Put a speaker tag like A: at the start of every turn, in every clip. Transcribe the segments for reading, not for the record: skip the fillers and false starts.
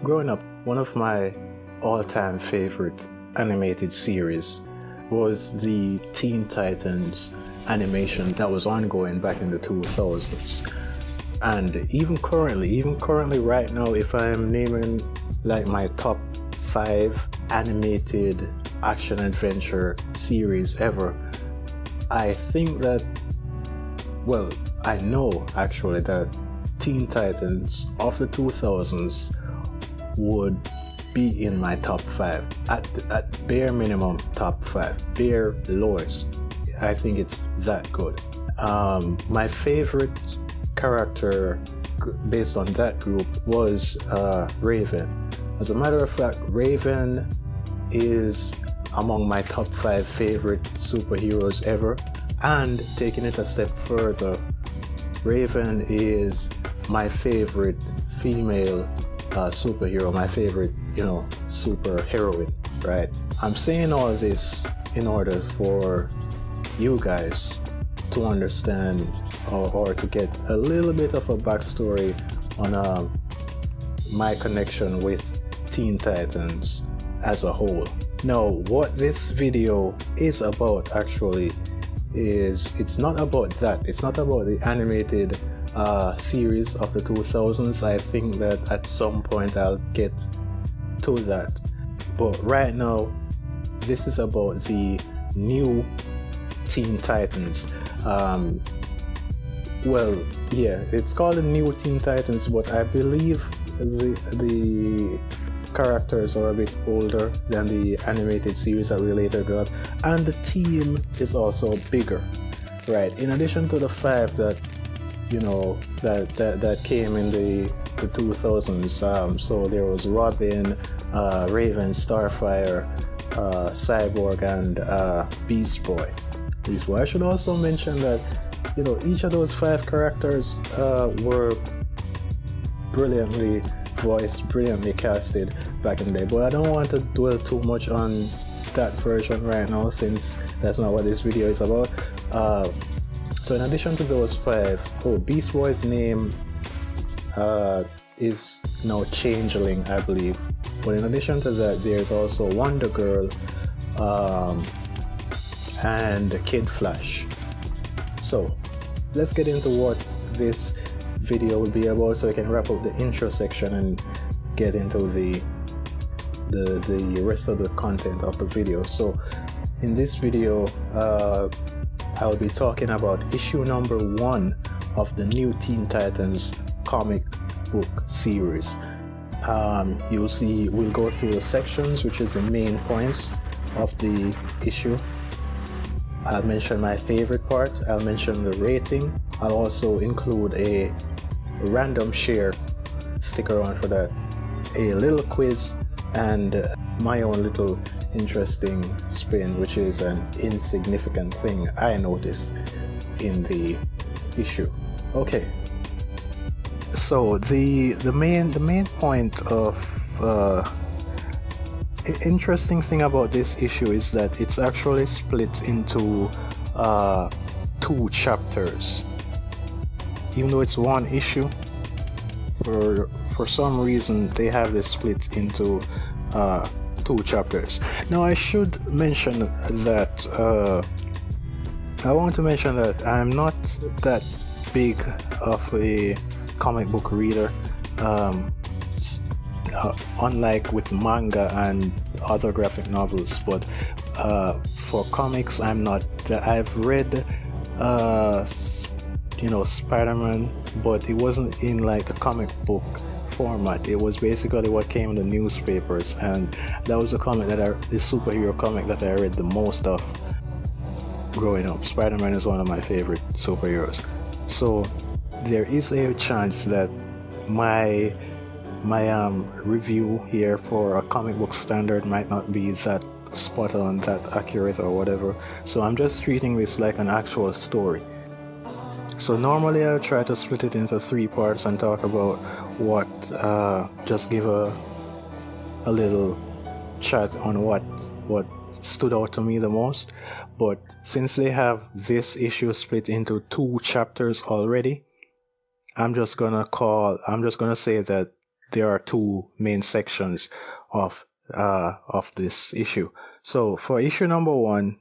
A: Growing up, one of my all-time favorite animated series was the Teen Titans animation that was ongoing back in the 2000s. And even currently right now, if I'm naming like my top 5 animated action adventure series ever, I think that, well, I know actually that Teen Titans of the 2000s would be in my top 5 at bare minimum. Top 5, bare lowest. I think it's that good. My favorite character based on that group was Raven. As a matter of fact, Raven is among my top 5 favorite superheroes ever, and taking it a step further, Raven is my favorite female superhero, my favorite, super heroine, right? I'm saying all this in order for you guys to understand or to get a little bit of a backstory on my connection with Teen Titans as a whole. Now, what this video is about actually is, it's not about that. It's not about the animated series of the 2000s. I think that at some point I'll get to that. But right now, this is about the new Teen Titans. Well, yeah, it's called the new Teen Titans, but I believe the characters are a bit older than the animated series that we later got, and the team is also bigger, right? In addition to the 5 that that came in the 2000s, so there was Robin, Raven, Starfire, Cyborg, and Beast Boy. I should also mention that each of those 5 characters were brilliantly voiced, brilliantly casted back in the day, but I don't want to dwell too much on that version right now, since that's not what this video is about. So in addition to those 5, Beast Boy's name is now Changeling, I believe, but in addition to that, there's also Wonder Girl and Kid Flash. So let's get into what this video will be about, so I can wrap up the intro section and get into the rest of the content of the video. So in this video, I'll be talking about issue number 1 of the new Teen Titans comic book series. You'll see we'll go through the sections, which is the main points of the issue. I'll mention my favorite part, I'll mention the rating, I'll also include a random share, stick around for that, a little quiz, and my own little interesting spin, which is an insignificant thing I noticed in the issue. Okay, so the main point of interesting thing about this issue is that it's actually split into 2 chapters. Even though it's one issue, for some reason they have this split into 2 chapters. Now I should mention that I want to mention that I'm not that big of a comic book reader. Unlike with manga and other graphic novels, but for comics, I'm not. I've read Spider-Man, but it wasn't in like the comic book format. It was basically what came in the newspapers, and that was the superhero comic that I read the most of growing up. Spider-Man is one of my favorite superheroes, so there is a chance that my review here for a comic book standard might not be that spot on, that accurate or whatever. So I'm just treating this like an actual story. So normally I try to split it into 3 parts and talk about what, just give a little chat on what stood out to me the most. But since they have this issue split into 2 chapters already, I'm just gonna say that there are two main sections of this issue. So for issue number 1,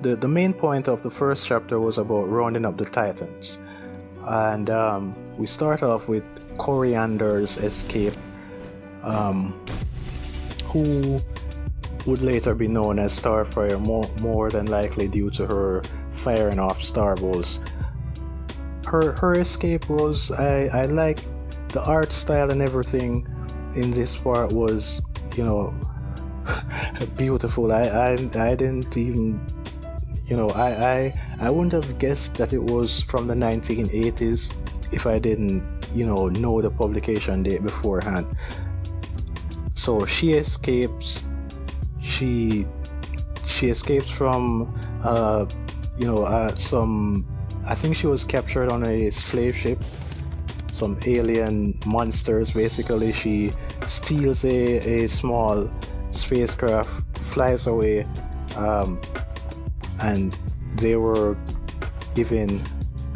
A: the main point of the first chapter was about rounding up the Titans, and we start off with Coriander's escape, who would later be known as Starfire, more than likely due to her firing off star bolts. Her escape was, I like the art style and everything in this part was, beautiful. I didn't even, I wouldn't have guessed that it was from the 1980s if I didn't, know the publication date beforehand. So she escapes. She escapes from, some. I think she was captured on a slave ship. Some alien monsters. Basically, she steals a small spacecraft, flies away, and they were given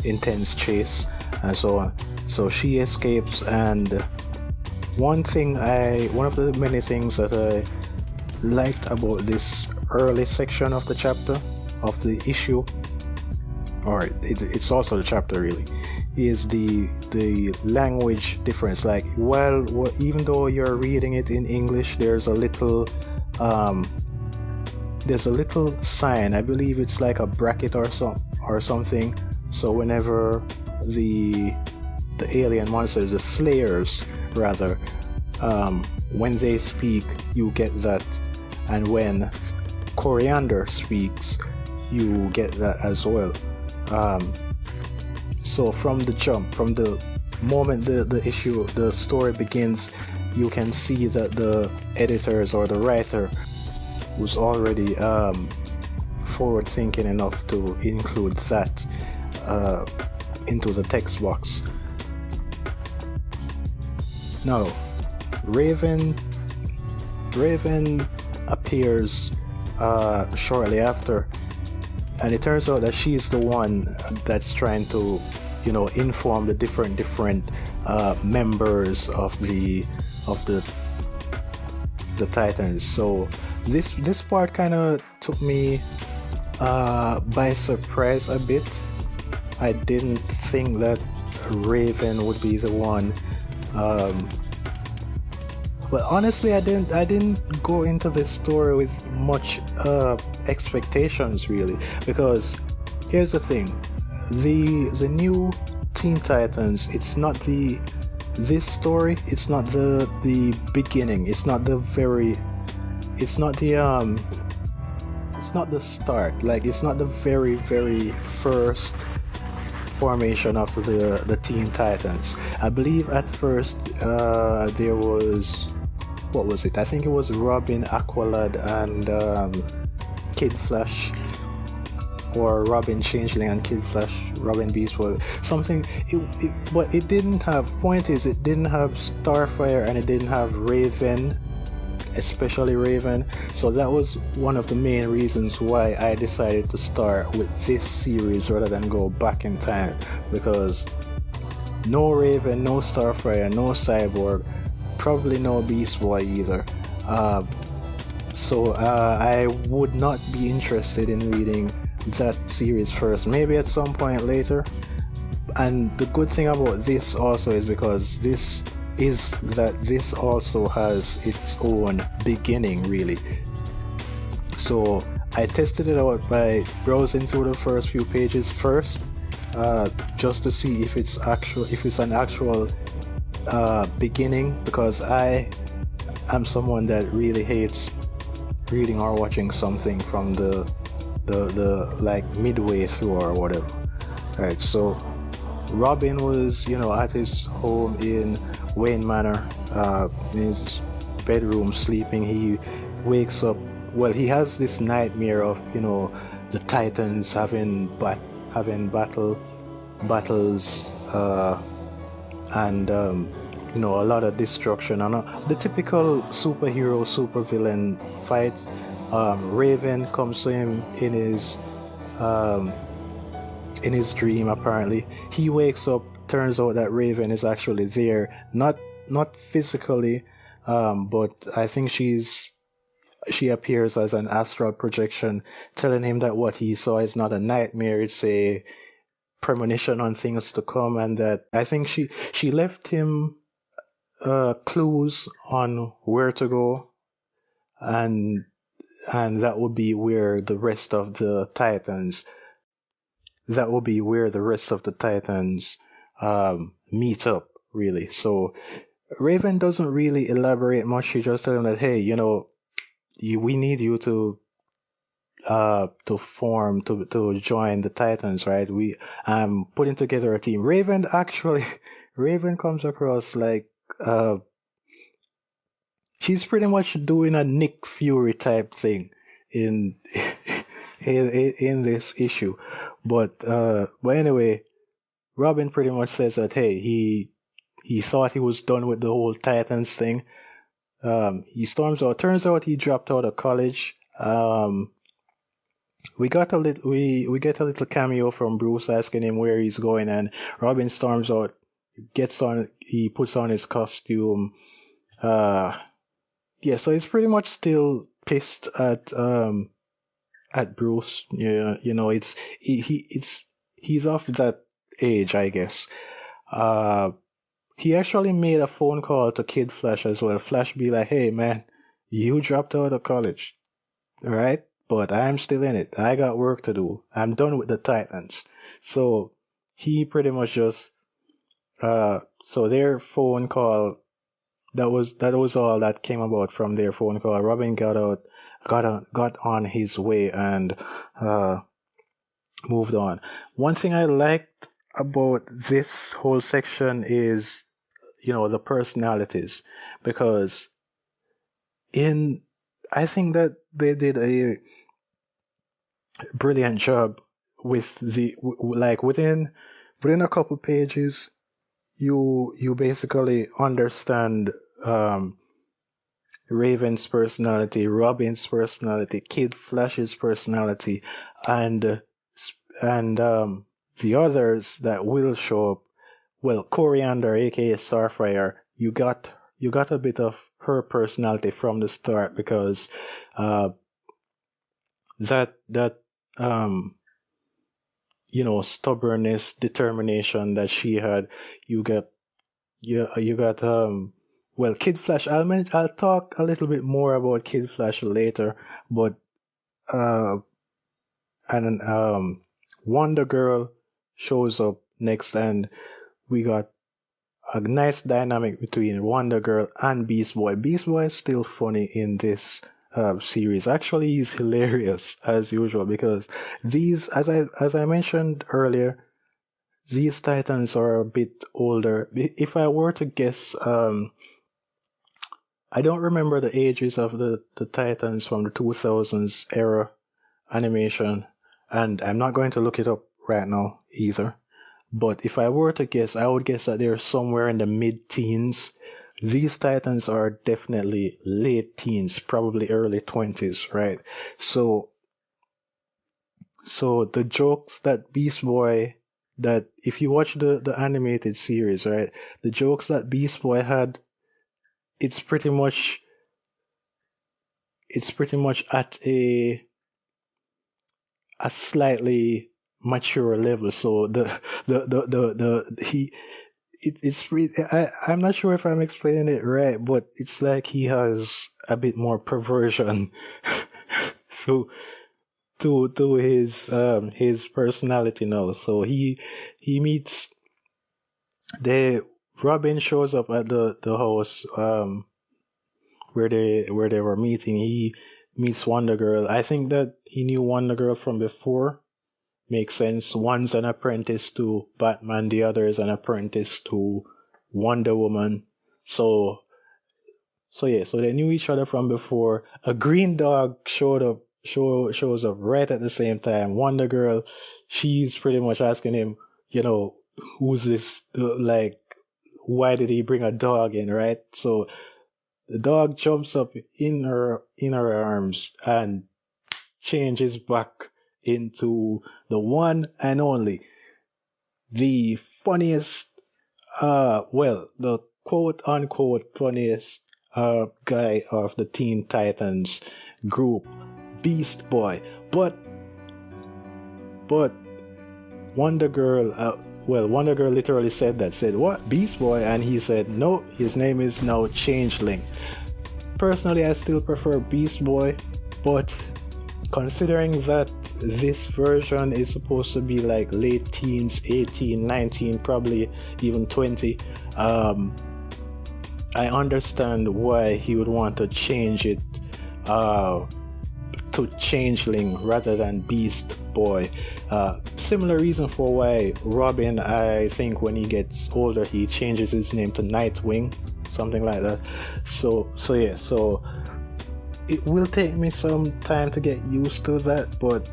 A: intense chase and so on. So she escapes, and one of the many things that I liked about this early section of the chapter, of the issue, or it's also the chapter really, is the language difference. Like, even though you're reading it in English, there's a little sign. I believe it's like a bracket or something. So whenever the alien monsters, the slayers rather, when they speak, you get that, and when Coriander speaks, you get that as well. So from the jump, from the moment the story begins, you can see that the editors or the writer was already forward thinking enough to include that into the text box. Now, Raven appears shortly after, and it turns out that she's the one that's trying to, inform the different members of the Titans. So this part kind of took me by surprise a bit. I didn't think that Raven would be the one. But honestly, I didn't go into this story with much expectations really, because here's the thing: the new Teen Titans, it's not this story. It's not the beginning. It's not the start. Like, it's not the very first formation of the Teen Titans. I believe at first there was, what was it? I think it was Robin, Aqualad, and Kid Flash, or Robin Changeling and Kid Flash, Robin Beast, or something. But it didn't have. Point is, it didn't have Starfire, and it didn't have Raven, especially Raven. So that was one of the main reasons why I decided to start with this series rather than go back in time, because no Raven, no Starfire, no Cyborg, probably no Beast Boy either. So I would not be interested in reading that series first. Maybe at some point later. And the good thing about this also is because this also has its own beginning really. So I tested it out by browsing through the first few pages first, just to see if it's an actual beginning, because I am someone that really hates reading or watching something from the like midway through or whatever. Right, so Robin was, at his home in Wayne Manor, in his bedroom sleeping. He wakes up. Well, he has this nightmare of, the Titans having battles, and a lot of destruction, and the typical superhero supervillain fight. Raven comes to him in his dream. Apparently, he wakes up turns out that Raven is actually there, not physically, but I think she appears as an astral projection, telling him that what he saw is not a nightmare, it's a premonition on things to come, and that I think she left him clues on where to go, and that would be where the rest of the Titans meet up, really. So Raven doesn't really elaborate much. She just tells him that, hey, we need you to join the Titans, right? I'm putting together a team. Raven comes across like she's pretty much doing a Nick Fury type thing in in this issue. But anyway, Robin pretty much says that, hey, he thought he was done with the whole Titans thing. He storms out. Turns out he dropped out of college. We get a little cameo from Bruce asking him where he's going, and Robin storms out, he puts on his costume. So he's pretty much still pissed at Bruce. Yeah, he's off that age, I guess. He actually made a phone call to Kid Flash as well. Flash be like, hey man, you dropped out of college, alright? But I'm still in it. I got work to do. I'm done with the Titans. So he pretty much just so their phone call, that was all that came about from their phone call. Robin got on his way and moved on. One thing I liked about this whole section is, the personalities, because I think that they did a brilliant job with within a couple pages, you basically understand Raven's personality, Robin's personality, Kid Flash's personality, and the others that will show up. Well, Coriander, aka Starfire, you got a bit of her personality from the start, because stubbornness, determination that she had, you got Kid Flash. I'll talk a little bit more about Kid Flash later, but Wonder Girl shows up next, and we got a nice dynamic between Wonder Girl and Beast Boy. Beast Boy is still funny in this series. Actually, he's hilarious as usual, because these, as I mentioned earlier, these Titans are a bit older. If I were to guess, I don't remember the ages of the Titans from the 2000s era animation, and I'm not going to look it up right now either. But if I were to guess, I would guess that they're somewhere in the mid-teens. These Titans are definitely late teens, probably early 20s, right? So the jokes that Beast Boy, that if you watch the animated series, right, the jokes that Beast Boy had, it's pretty much at a slightly mature level. So I'm not sure if I'm explaining it right, but it's like he has a bit more perversion to his personality now. So he meets Robin shows up at the house where they were meeting. He meets Wonder Girl. I think that he knew Wonder Girl from before. Makes sense. One's an apprentice to Batman, the other is an apprentice to Wonder Woman. So they knew each other from before. A green dog shows up right at the same time. Wonder Girl, she's pretty much asking him, who's this? Like, why did he bring a dog in, right? So the dog jumps up in her arms and changes back into the one and only, the funniest Well, the quote unquote funniest guy of the Teen Titans group, Beast Boy. But Wonder Girl, Wonder Girl literally said, "What, Beast Boy?" And he said, "No, his name is now Changeling." Personally, I still prefer Beast Boy, but considering that this version is supposed to be like late teens, 18, 19, probably even 20, I understand why he would want to change it to Changeling rather than Beast Boy. Similar reason for why Robin, I think when he gets older, he changes his name to Nightwing, something like that. So it will take me some time to get used to that, but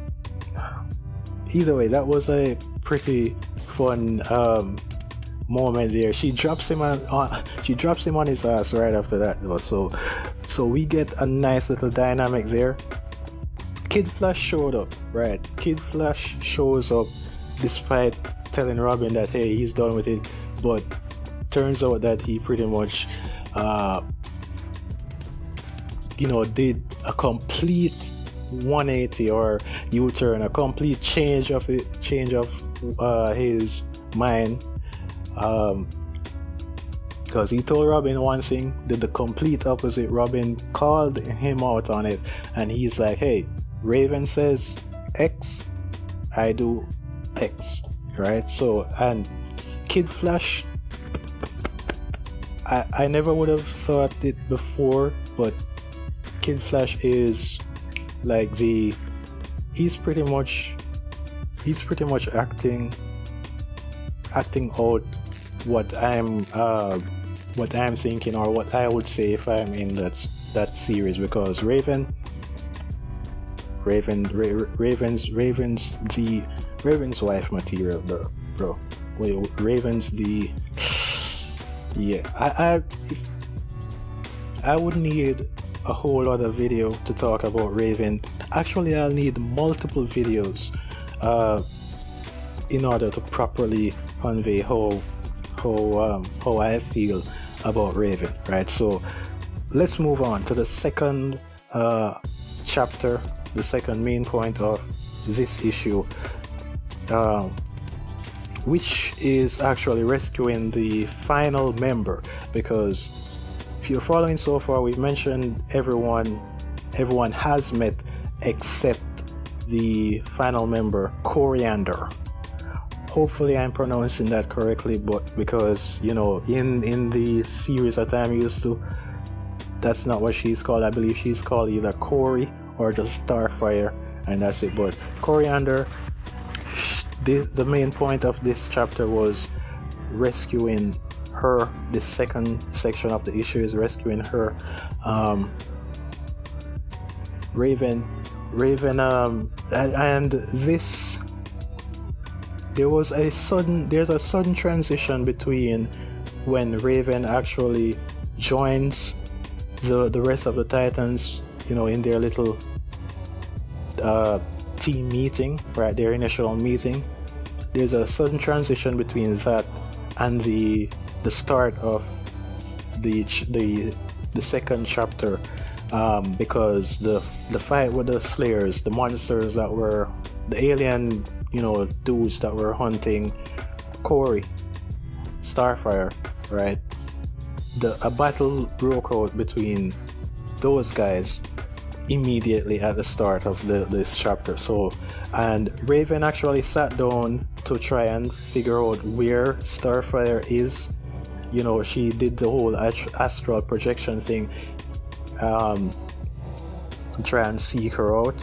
A: either way, that was a pretty fun moment there. She drops him on his ass right after that though. So we get a nice little dynamic there. Kid Flash showed up, right? Kid Flash shows up despite telling Robin that, hey, he's done with it, but turns out that he pretty much did a complete 180 or U-turn, a complete change of his mind, because he told Robin one thing, did the complete opposite. Robin called him out on it, and he's like, hey, Raven says X, I do X, right? So, and Kid Flash, I never would have thought it before, but Kid Flash is like he's pretty much acting out what I'm thinking, or what I would say if I'm in that series, because Raven's wife material, bro. Wait, Raven's the I would need a whole other video to talk about Raven. Actually, I'll need multiple videos in order to properly convey how I feel about Raven, right? So let's move on to the second chapter, the second main point of this issue, which is actually rescuing the final member. Because if you're following so far, we've mentioned everyone has met except the final member, Coriander. Hopefully I'm pronouncing that correctly, but because in the series that I'm used to, that's not what she's called. I believe she's called either Cori or just Starfire, and that's it. But Coriander, the main point of this chapter was rescuing her. The second section of the issue is rescuing her. Raven, and this, there's a sudden transition between when Raven actually joins the rest of the Titans, in their little team meeting, right? Their initial meeting. There's a sudden transition between that and the start of the second chapter, because the fight with the Slayers, the monsters that were the alien, dudes that were hunting Cori, Starfire, right? A battle broke out between those guys immediately at the start of this chapter. So, and Raven actually sat down to try and figure out where Starfire is. She did the whole astral projection thing to try and seek her out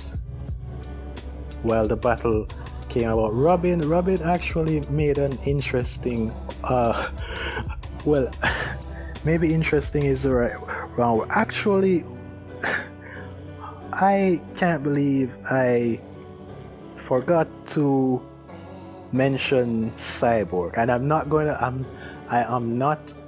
A: while the battle came about. Robin actually made an interesting well, maybe interesting is the right wrong. Actually, I can't believe I forgot to mention Cyborg, and I am not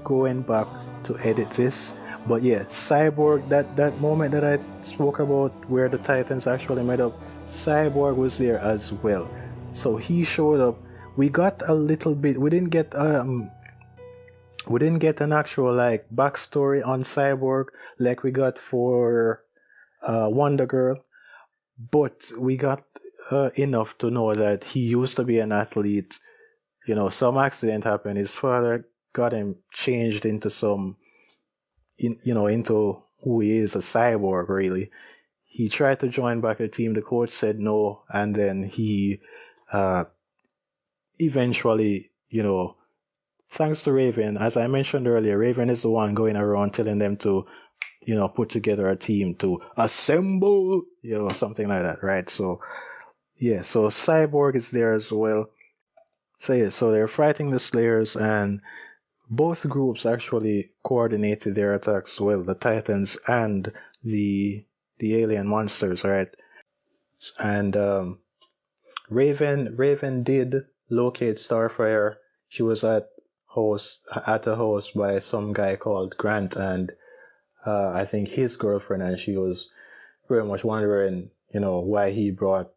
A: going back to edit this, but yeah, Cyborg, that moment that I spoke about where the Titans actually met up, Cyborg was there as well. So he showed up. We got a little bit, we didn't get we didn't get an actual like backstory on Cyborg like we got for Wonder Girl, but we got enough to know that he used to be an athlete. You know, some accident happened. His father got him changed into into who he is, a cyborg, really. He tried to join back a team. The coach said no, and then he eventually, thanks to Raven, as I mentioned earlier, Raven is the one going around telling them to, put together a team to assemble, something like that, right? So, yeah, so Cyborg is there as well. So, yeah, so they're fighting the Slayers, and both groups actually coordinated their attacks well, the Titans and the alien monsters, right? And Raven did locate Starfire. She was at a house by some guy called Grant, and I think his girlfriend, and she was very much wondering, why he brought,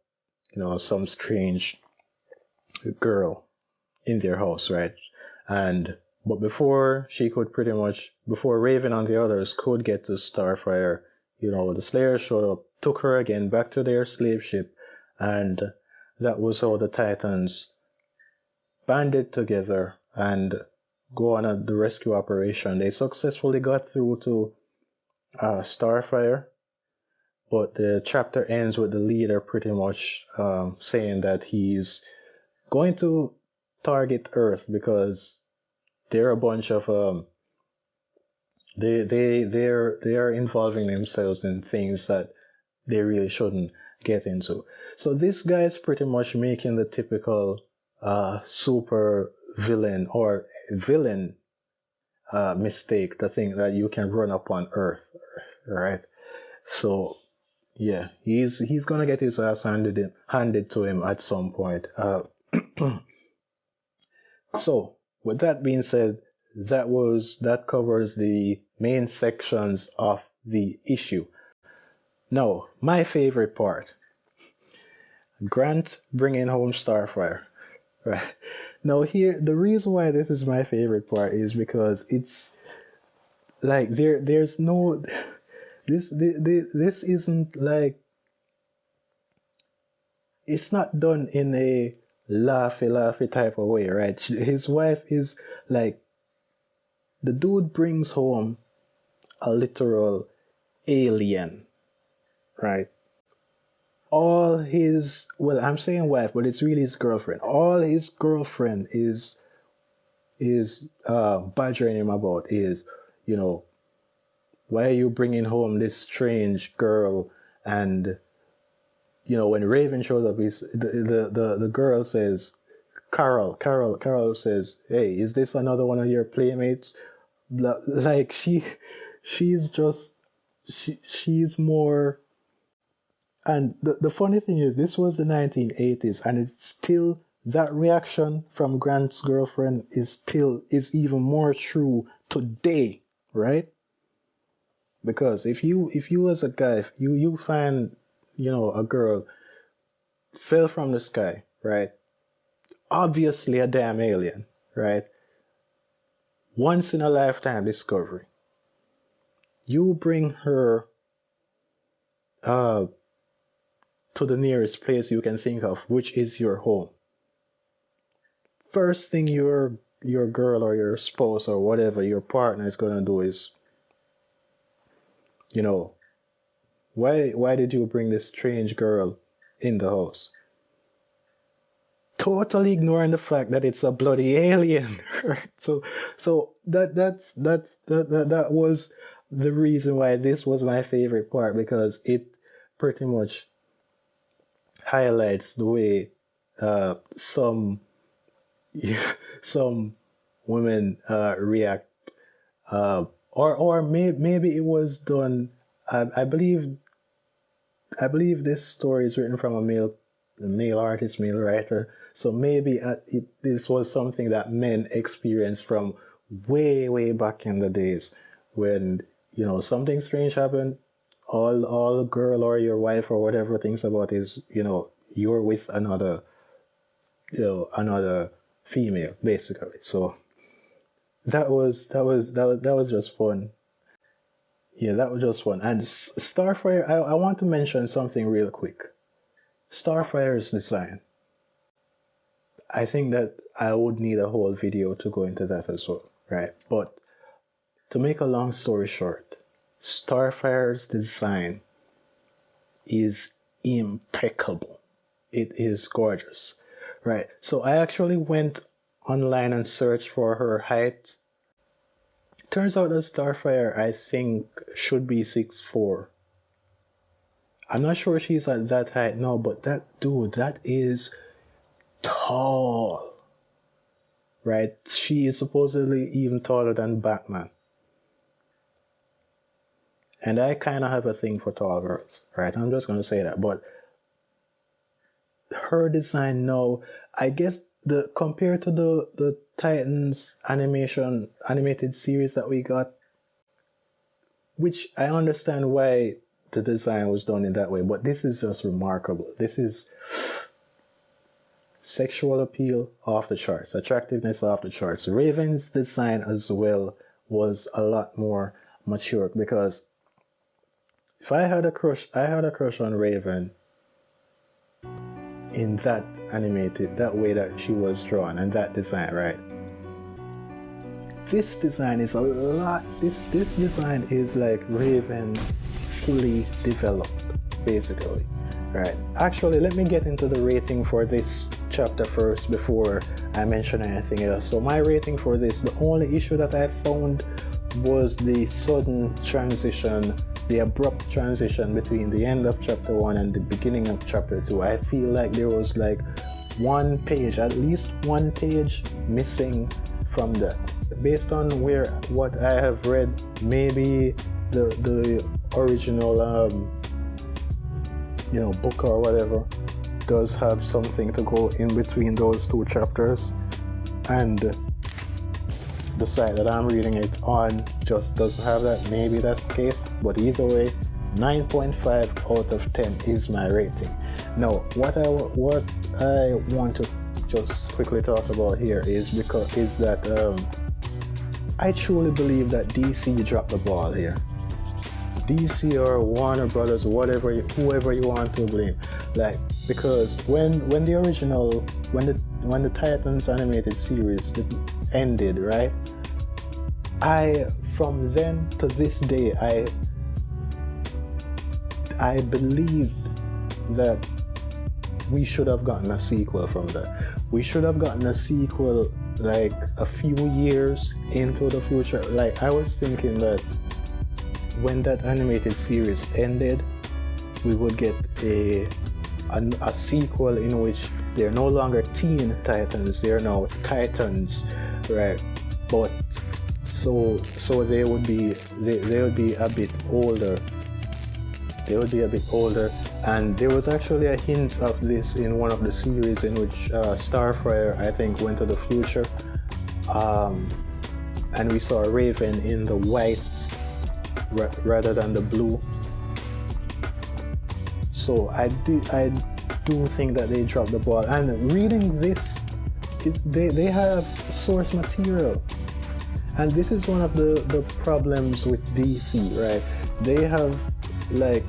A: some strange girl in their house, right? But before Raven and the others could get to Starfire, the Slayers showed up, took her again back to their slave ship, and that was how the Titans banded together and go on the rescue operation. They successfully got through to Starfire, but the chapter ends with the leader pretty much saying that he's going to target Earth because they're a bunch of they are involving themselves in things that they really shouldn't get into. So this guy is pretty much making the typical super villain or villain mistake, the thing that you can run up on Earth, right? So yeah, he's gonna get his ass handed to him at some point. So with that being said, that covers the main sections of the issue. Now, my favorite part, Grant bringing home Starfire. Right. Now here, the reason why this is my favorite part is because it's like there's no this isn't like, it's not done in a laughy type of way, right? His wife is like, the dude brings home a literal alien, right? I'm saying wife, but it's really his girlfriend. All his girlfriend is badgering him about is, why are you bringing home this strange girl? And when Raven shows up, the girl says, Carol says, hey, is this another one of your playmates? Like she's more. And the funny thing is, this was the 1980s, and it's still, that reaction from Grant's girlfriend is even more true today, right? Because if you as a guy, if you find, a girl fell from the sky, right? Obviously a damn alien, right? Once in a lifetime discovery. You bring her to the nearest place you can think of, which is your home. First thing your girl or your spouse or whatever your partner is gonna do is, why did you bring this strange girl in the house? Totally ignoring the fact that it's a bloody alien, right? So that was the reason why this was my favorite part, because it pretty much highlights the way some some women react, or maybe it was done. I believe this story is written from a male artist, male writer. So maybe this was something that men experienced from way back in the days when something strange happened. All a girl or your wife or whatever thinks about is you're with another female, basically. So that was just fun. Yeah, that was just fun. And Starfire, I want to mention something real quick. Starfire's design. I think that I would need a whole video to go into that as well, right? But to make a long story short, Starfire's design is impeccable. It is gorgeous, right? So I actually went online and searched for her height. Turns out that Starfire, I think, should be 6'4". I'm not sure she's at that height now, but that is tall, right? She is supposedly even taller than Batman. And I kind of have a thing for tall girls, right? I'm just going to say that. But her design now, I guess, compared to the Titans animated series that we got, which I understand why the design was done in that way, but this is just remarkable. This is sexual appeal off the charts, attractiveness off the charts. Raven's design as well was a lot more mature, because if I had a crush on Raven in that animated, that way that she was drawn and that design, right? This design is a lot, this design is like Raven fully developed, basically, right? Actually, let me get into the rating for this chapter first before I mention anything else. So my rating for this, the only issue that I found was the sudden transition, the abrupt transition between the end of chapter 1 and the beginning of chapter 2. I feel like there was like one page, at least one page missing from that. Based on what I have read, maybe the original book or whatever does have something to go in between those two chapters, and the site that I'm reading it on just doesn't have that. Maybe that's the case, but either way, 9.5 out of 10 is my rating. Now, what I want to just quickly talk about here is that I truly believe that DC dropped the ball here. DC or Warner Brothers, whoever you want to blame, like, because when the Titans animated series ended, right? From then to this day, I believed that we should have gotten a sequel from that. We should have gotten a sequel like a few years into the future. Like, I was thinking that when that animated series ended, we would get a sequel in which they're no longer Teen Titans, they're now Titans, right? But so they would be a bit older. They would be a bit older, and there was actually a hint of this in one of the series in which Starfire, I think, went to the future, and we saw Raven in the white rather than the blue. So I do think that they dropped the ball. And reading this, they have source material, and this is one of the problems with DC, right? They have, like,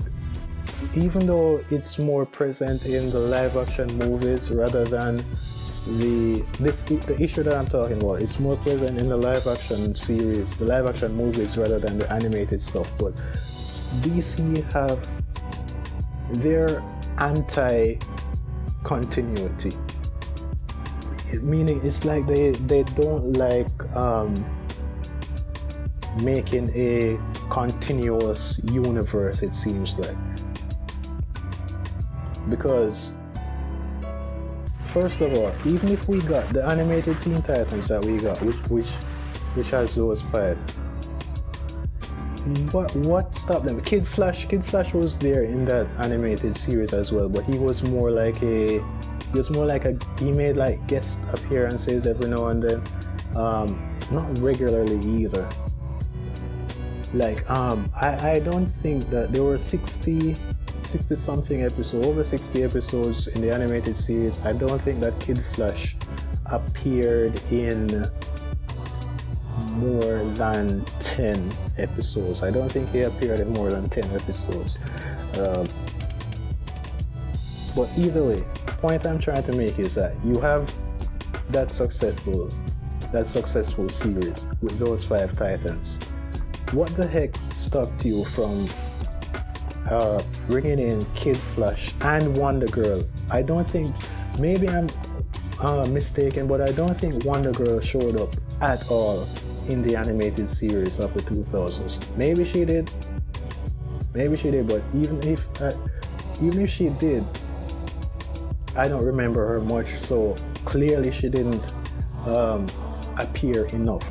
A: even though it's more present in the live action movies rather than the issue that I'm talking about, it's more present in the live action series, the live action movies, rather than the animated stuff. But DC have their anti-continuity, meaning it's like they don't like making a continuous universe, it seems like. Because first of all, even if we got the animated Teen Titans that we got, which has those 5, what stopped them? Kid Flash was there in that animated series as well, but he made like guest appearances every now and then, not regularly either. Like, I don't think that there were 60 something episodes, over 60 episodes in the animated series. I don't think that Kid Flash appeared in more than 10 episodes. I don't think he appeared in more than 10 episodes. But either way, the point I'm trying to make is that you have that successful series with those 5 titans. What the heck stopped you from bringing in Kid Flash and Wonder Girl? I don't think, maybe I'm mistaken, but I don't think Wonder Girl showed up at all in the animated series of the 2000s. Maybe she did, but even if she did, I don't remember her much, so clearly she didn't appear enough.